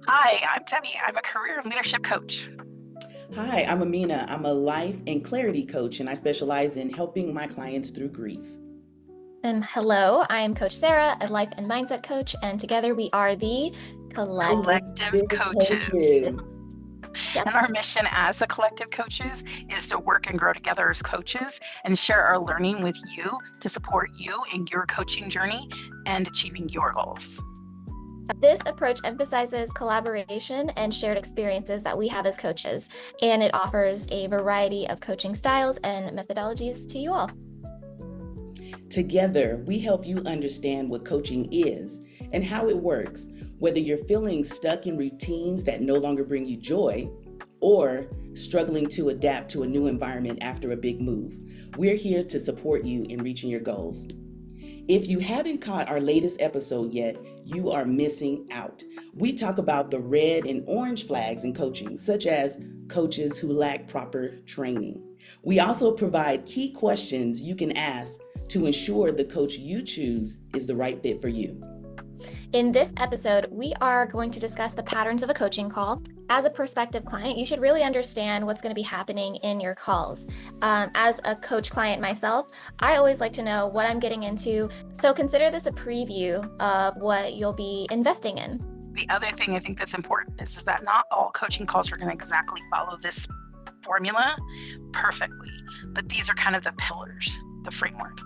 Hi, I'm Debbie. I'm a career and leadership coach. Hi, I'm Amina. I'm a life and clarity coach, and I specialize in helping my clients through grief. And hello, I am Coach Sarah, a life and mindset coach, and together we are the Collective. Collective Collective coaches. coaches. Yep. And our mission as the collective coaches is to work and grow together as coaches and share our learning with you to support you in your coaching journey and achieving your goals. This approach emphasizes collaboration and shared experiences that we have as coaches, and it offers a variety of coaching styles and methodologies to you all. Together, we help you understand what coaching is and how it works, whether you're feeling stuck in routines that no longer bring you joy or struggling to adapt to a new environment after a big move. We're here to support you in reaching your goals. If you haven't caught our latest episode yet, you are missing out. We talk about the red and orange flags in coaching, such as coaches who lack proper training. We also provide key questions you can ask to ensure the coach you choose is the right fit for you. In this episode, we are going to discuss the patterns of a coaching call. As a prospective client, you should really understand what's going to be happening in your calls. As a coach client myself, I always like to know what I'm getting into. So consider this a preview of what you'll be investing in. The other thing I think that's important is that not all coaching calls are going to exactly follow this formula perfectly, but these are kind of the pillars, the framework.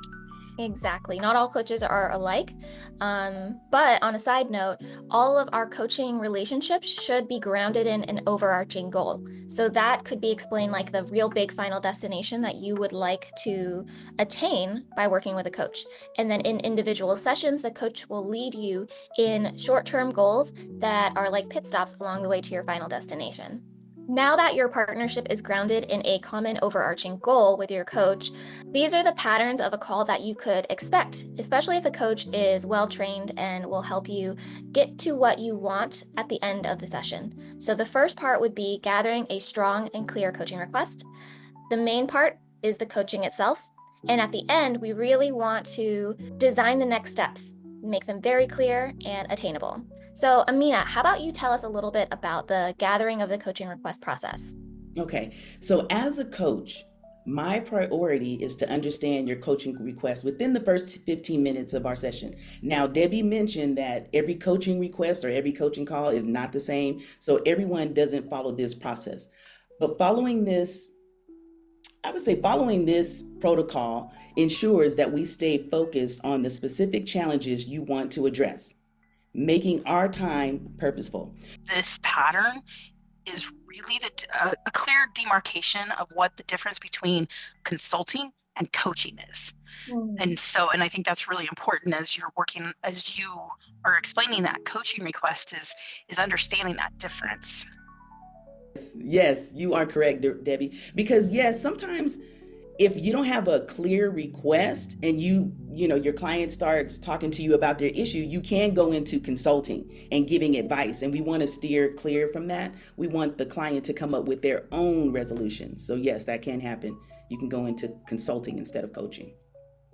Exactly. Not all coaches are alike. But on a side note, all of our coaching relationships should be grounded in an overarching goal. So that could be explained like the real big final destination that you would like to attain by working with a coach. And then in individual sessions, the coach will lead you in short-term goals that are like pit stops along the way to your final destination. Now that your partnership is grounded in a common overarching goal with your coach, these are the patterns of a call that you could expect, especially if the coach is well trained and will help you get to what you want at the end of the session. So, the first part would be gathering a strong and clear coaching request. The main part is the coaching itself. And at the end, we really want to design the next steps, make them very clear and attainable. So, Amina, how about you tell us a little bit about the gathering of the coaching request process? Okay, so as a coach, my priority is to understand your coaching request within the first 15 minutes of our session. Now, Debbie mentioned that every coaching request or every coaching call is not the same, so everyone doesn't follow this process. But following this protocol ensures that we stay focused on the specific challenges you want to address, making our time purposeful. This pattern is really a clear demarcation of what the difference between consulting and coaching is. And I think that's really important as you're working, as you are explaining that coaching request is understanding that difference. Yes, you are correct, Debbie. Because yes, sometimes if you don't have a clear request and your client starts talking to you about their issue, you can go into consulting and giving advice. And we want to steer clear from that. We want the client to come up with their own resolution. So yes, that can happen. You can go into consulting instead of coaching.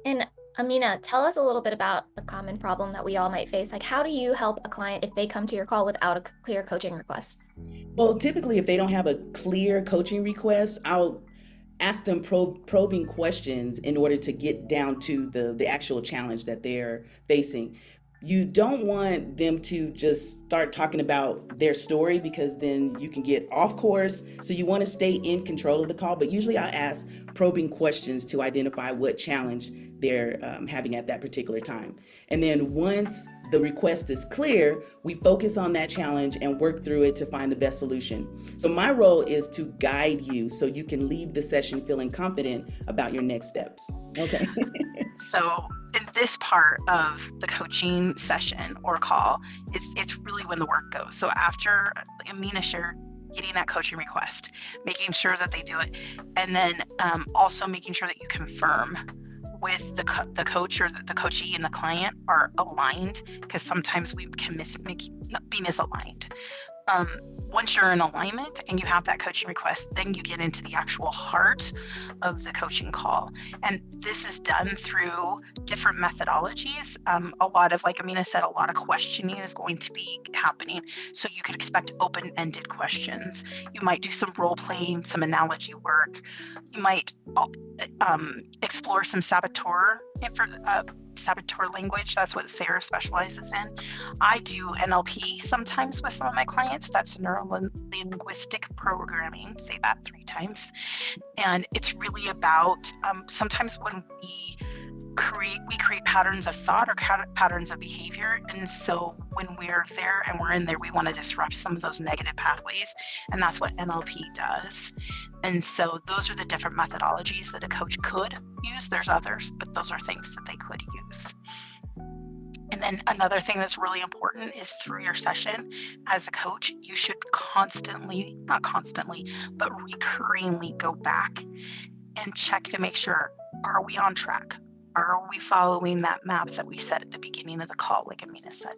And Amina, tell us a little bit about the common problem that we all might face. Like, how do you help a client if they come to your call without a clear coaching request? Well, typically, if they don't have a clear coaching request, I'll ask them probing questions in order to get down to the actual challenge that they're facing. You don't want them to just start talking about their story because then you can get off course. So you want to stay in control of the call, but usually I ask probing questions to identify what challenge they're having at that particular time. And then once the request is clear, we focus on that challenge and work through it to find the best solution. So my role is to guide you so you can leave the session feeling confident about your next steps. Okay. So in this part of the coaching session or call, it's really when the work goes. So after Amina shared getting that coaching request, making sure that they do it, and then also making sure that you confirm with the coach or the coachee and the client are aligned, because sometimes we can be misaligned. once you're in alignment and you have that coaching request, then you get into the actual heart of the coaching call. And this is done through different methodologies. A lot of, like Amina said, a lot of questioning is going to be happening. So you could expect open-ended questions. You might do some role playing, some analogy work. You might explore some saboteur language. That's what Sarah specializes in. I do NLP sometimes with some of my clients. That's neuro-linguistic programming. Say that 3 times. And it's really about sometimes when we create patterns of thought or patterns of behavior. And so when we're there and we're in there, we want to disrupt some of those negative pathways. And that's what NLP does. And so those are the different methodologies that a coach could use. There's others, but those are things that they could use. And then another thing that's really important is through your session as a coach, you should not constantly, but recurringly go back and check to make sure, are we on track? Are we following that map that we set at the beginning of the call, like Amina said?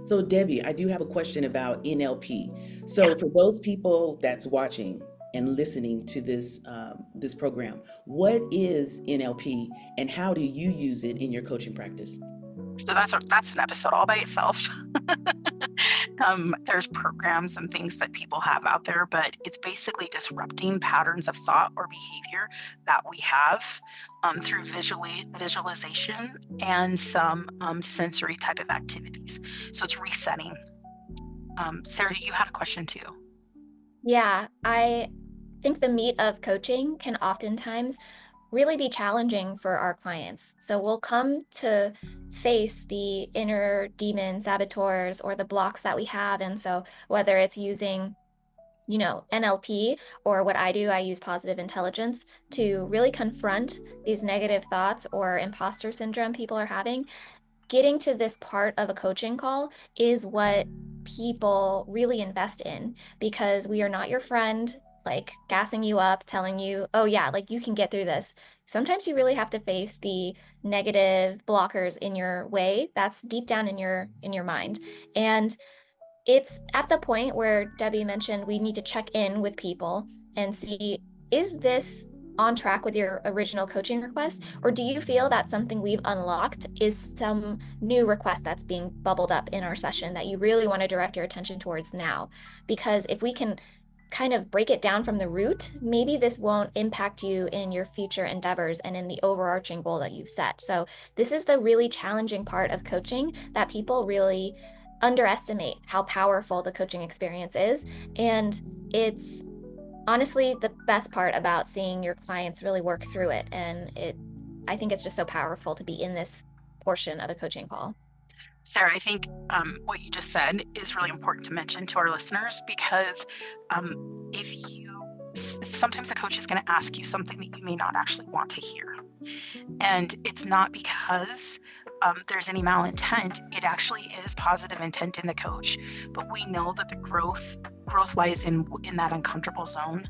So Debbie, I do have a question about NLP. So for those people that's watching and listening to this this program, what is NLP and how do you use it in your coaching practice? So that's an episode all by itself. There's programs and things that people have out there, but it's basically disrupting patterns of thought or behavior that we have through visualization and some sensory type of activities. So it's resetting. Sarah, you had a question too. Yeah, I think the meat of coaching can oftentimes really be challenging for our clients. So we'll come to face the inner demon saboteurs or the blocks that we have. And so whether it's using, NLP or what I do, I use positive intelligence to really confront these negative thoughts or imposter syndrome people are having. Getting to this part of a coaching call is what people really invest in, because we are not your friend, like gassing you up, telling you, oh yeah, like you can get through this. Sometimes you really have to face the negative blockers in your way. That's deep down in your mind. And it's at the point where Debbie mentioned we need to check in with people and see, is this on track with your original coaching request? Or do you feel that something we've unlocked is some new request that's being bubbled up in our session that you really want to direct your attention towards now? Because if we can kind of break it down from the root, maybe this won't impact you in your future endeavors and in the overarching goal that you've set. So this is the really challenging part of coaching that people really underestimate how powerful the coaching experience is. And it's honestly the best part about seeing your clients really work through it. And I think it's just so powerful to be in this portion of a coaching call. Sarah, I think what you just said is really important to mention to our listeners, because sometimes a coach is going to ask you something that you may not actually want to hear. And it's not because there's any malintent. It actually is positive intent in the coach, but we know that the growth lies in that uncomfortable zone.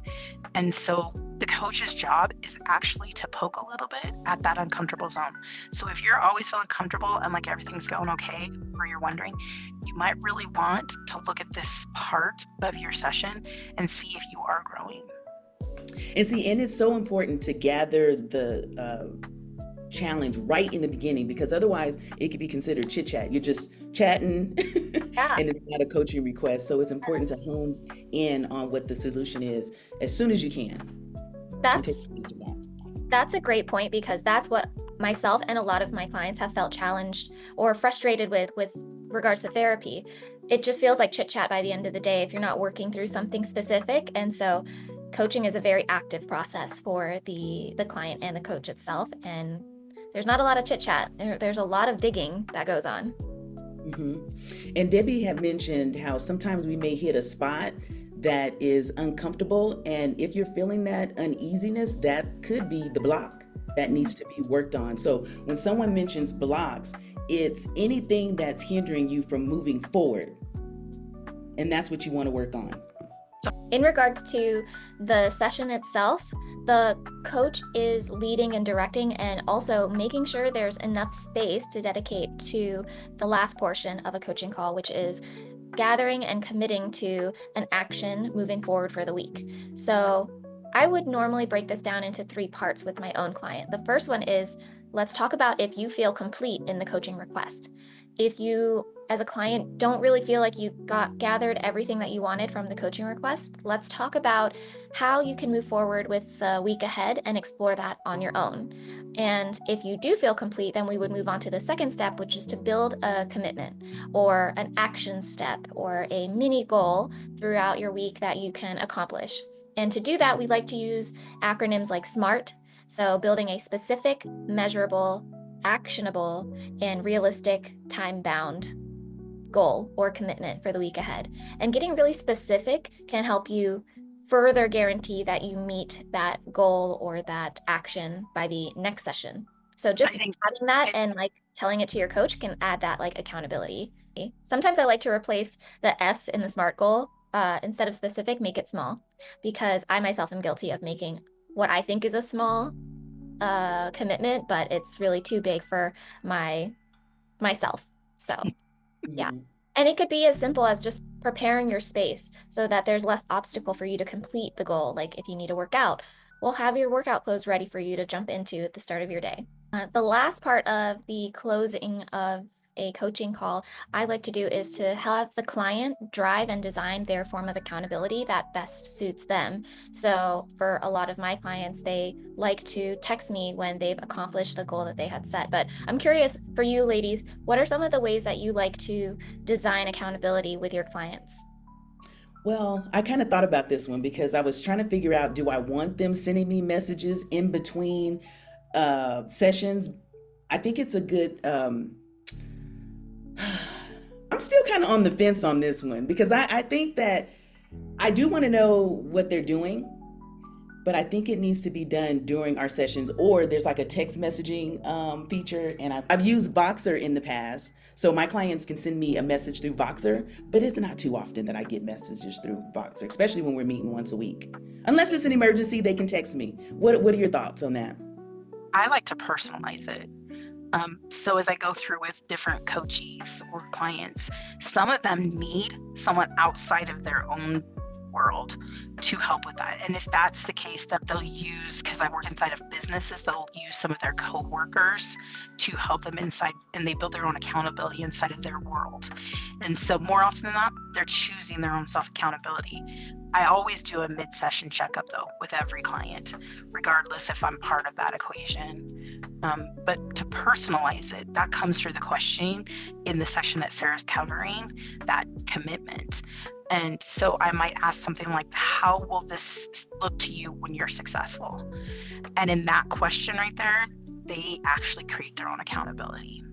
And so the coach's job is actually to poke a little bit at that uncomfortable zone. So if you're always feeling comfortable and like everything's going okay, or you're wondering, you might really want to look at this part of your session and see if you are growing. And it's so important to gather the challenge right in the beginning, because otherwise it could be considered chit chat. You're just chatting and it's not a coaching request. So it's important to hone in on what the solution is as soon as you can. That's a great point, because that's what myself and a lot of my clients have felt challenged or frustrated with regards to therapy. It just feels like chit chat by the end of the day if you're not working through something specific. And so coaching is a very active process for the client and the coach itself. And there's not a lot of chit chat. There's a lot of digging that goes on. Mm-hmm. And Debbie had mentioned how sometimes we may hit a spot that is uncomfortable. And if you're feeling that uneasiness, that could be the block that needs to be worked on. So when someone mentions blocks, it's anything that's hindering you from moving forward. And that's what you want to work on. In regards to the session itself, the coach is leading and directing and also making sure there's enough space to dedicate to the last portion of a coaching call, which is gathering and committing to an action moving forward for the week. So I would normally break this down into 3 parts with my own client. The first one is, let's talk about if you feel complete in the coaching request. If you, as a client, don't really feel like you gathered everything that you wanted from the coaching request, let's talk about how you can move forward with the week ahead and explore that on your own. And if you do feel complete, then we would move on to the second step, which is to build a commitment or an action step or a mini goal throughout your week that you can accomplish. And to do that, we like to use acronyms like SMART. So building a specific, measurable, actionable, and realistic time-bound goal or commitment for the week ahead. And getting really specific can help you further guarantee that you meet that goal or that action by the next session. So just adding that and like telling it to your coach can add that like accountability. Sometimes I like to replace the S in the SMART goal. Instead of specific, make it small, because I myself am guilty of making what I think is a small commitment, but it's really too big for myself. So yeah. And it could be as simple as just preparing your space so that there's less obstacle for you to complete the goal. Like if you need to work out, we'll have your workout clothes ready for you to jump into at the start of your day. The last part of the closing of a coaching call I like to do is to have the client drive and design their form of accountability that best suits them. So for a lot of my clients, they like to text me when they've accomplished the goal that they had set. But I'm curious for you ladies, what are some of the ways that you like to design accountability with your clients? Well, I kind of thought about this one because I was trying to figure out, do I want them sending me messages in between sessions? I think it's a good, I'm still kind of on the fence on this one because I think that I do want to know what they're doing, but I think it needs to be done during our sessions, or there's like a text messaging feature. And I've used Voxer in the past. So my clients can send me a message through Voxer, but it's not too often that I get messages through Voxer, especially when we're meeting once a week. Unless it's an emergency, they can text me. What are your thoughts on that? I like to personalize it. So as I go through with different coaches or clients, some of them need someone outside of their own world to help with that. And if that's the case, that they'll use, because I work inside of businesses, they'll use some of their coworkers to help them inside, and they build their own accountability inside of their world. And so more often than not, they're choosing their own self-accountability. I always do a mid-session checkup though with every client, regardless if I'm part of that equation. But to personalize it, that comes through the questioning in the session that Sarah's covering, that commitment. And so I might ask something like, how will this look to you when you're successful? And in that question right there, they actually create their own accountability.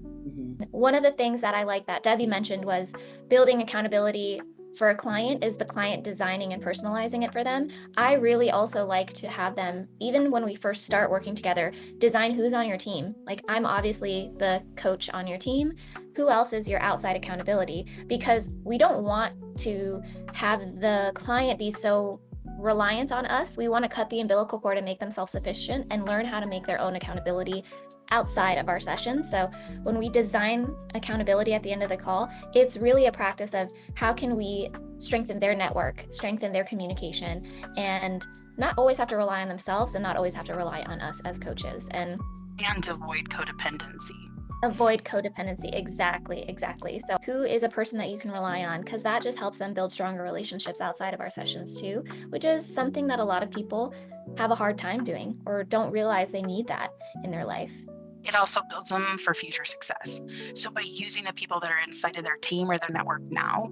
One of the things that I like that Debbie mentioned was building accountability for a client is the client designing and personalizing it for them. I really also like to have them, even when we first start working together, design who's on your team. Like, I'm obviously the coach on your team. Who else is your outside accountability? Because we don't want to have the client be so reliant on us. We want to cut the umbilical cord and make them self-sufficient and learn how to make their own accountability outside of our sessions. So when we design accountability at the end of the call, it's really a practice of how can we strengthen their network, strengthen their communication, and not always have to rely on themselves and not always have to rely on us as coaches. And avoid codependency. Avoid codependency. Exactly. So who is a person that you can rely on? Because that just helps them build stronger relationships outside of our sessions too, which is something that a lot of people have a hard time doing or don't realize they need that in their life. It also builds them for future success. So by using the people that are inside of their team or their network now,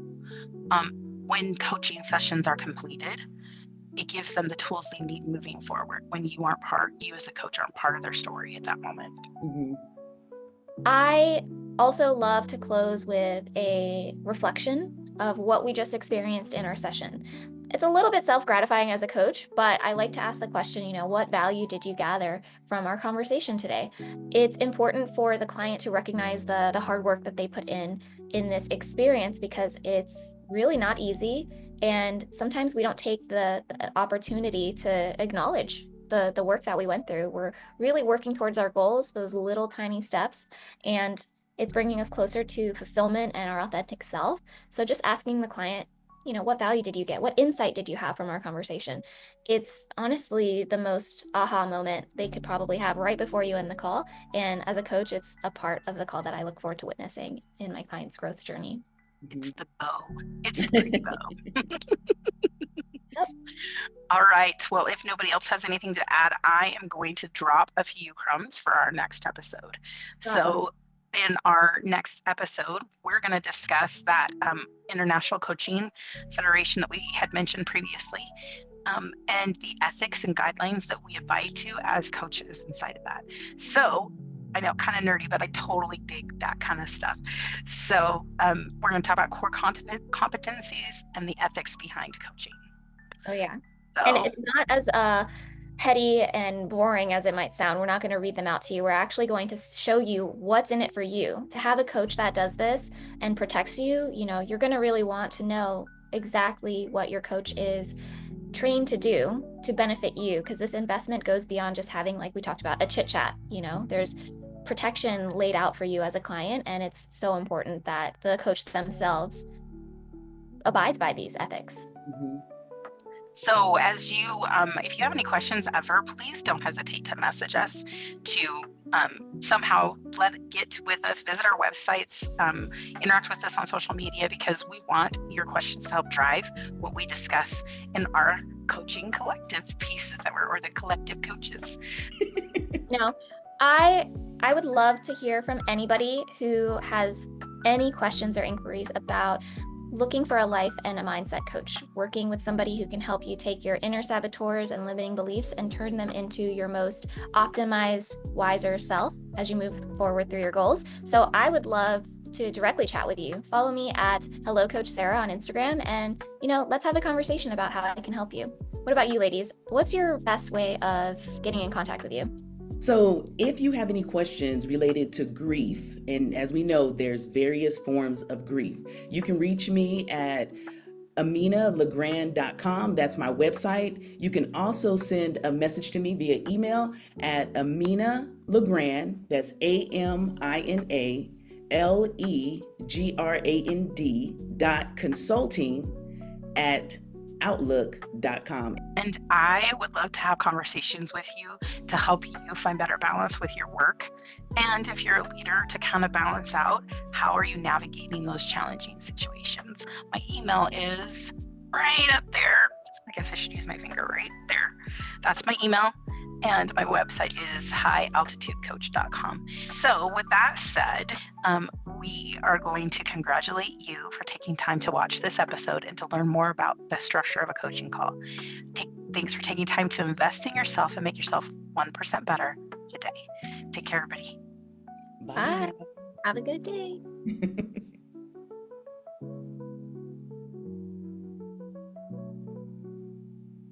when coaching sessions are completed, it gives them the tools they need moving forward when you as a coach aren't part of their story at that moment. Mm-hmm. I also love to close with a reflection of what we just experienced in our session. It's a little bit self-gratifying as a coach, but I like to ask the question, what value did you gather from our conversation today? It's important for the client to recognize the hard work that they put in this experience, because it's really not easy. And sometimes we don't take the opportunity to acknowledge the work that we went through. We're really working towards our goals, those little tiny steps. And It's bringing us closer to fulfillment and our authentic self. So just asking the client, what value did you get? What insight did you have from our conversation? It's honestly the most aha moment they could probably have right before you end the call. And as a coach, it's a part of the call that I look forward to witnessing in my client's growth journey. It's the bow. It's the pretty bow. Yep. All right. Well, if nobody else has anything to add, I am going to drop a few crumbs for our next episode. So in our next episode, we're going to discuss that International Coaching Federation that we had mentioned previously, and the ethics and guidelines that we abide to as coaches inside of that. So I know, kind of nerdy, but I totally dig that kind of stuff. So we're going to talk about core competencies and the ethics behind coaching. Oh, yeah. So, and it's not as heady and boring as it might sound. We're not going to read them out to you. We're actually going to show you what's in it for you. To have a coach that does this and protects you, you're going to really want to know exactly what your coach is trained to do to benefit you, because this investment goes beyond just having, like we talked about, a chit chat. There's protection laid out for you as a client, and it's so important that the coach themselves abides by these ethics. Mm-hmm. So as you, if you have any questions ever, please don't hesitate to message us, to somehow get with us, visit our websites, interact with us on social media, because we want your questions to help drive what we discuss in our coaching collective pieces or the collective coaches. I would love to hear from anybody who has any questions or inquiries about looking for a life and a mindset coach, working with somebody who can help you take your inner saboteurs and limiting beliefs and turn them into your most optimized, wiser self as you move forward through your goals. So I would love to directly chat with you. Follow me at Hello Coach Sarah on Instagram, and let's have a conversation about how I can help you. What about you, ladies? What's your best way of getting in contact with you? So if you have any questions related to grief, and as we know, there's various forms of grief, you can reach me at aminalegrand.com. That's my website. You can also send a message to me via email at aminalegrand, that's AMINALEGRand.consulting@outlook.com. And I would love to have conversations with you to help you find better balance with your work. And if you're a leader, to kind of balance out, how are you navigating those challenging situations? My email is right up there. I guess I should use my finger right there. That's my email. And my website is highaltitudecoach.com. So with that said, we are going to congratulate you for taking time to watch this episode and to learn more about the structure of a coaching call. Thanks for taking time to invest in yourself and make yourself 1% better today. Take care, everybody. Bye. Have a good day.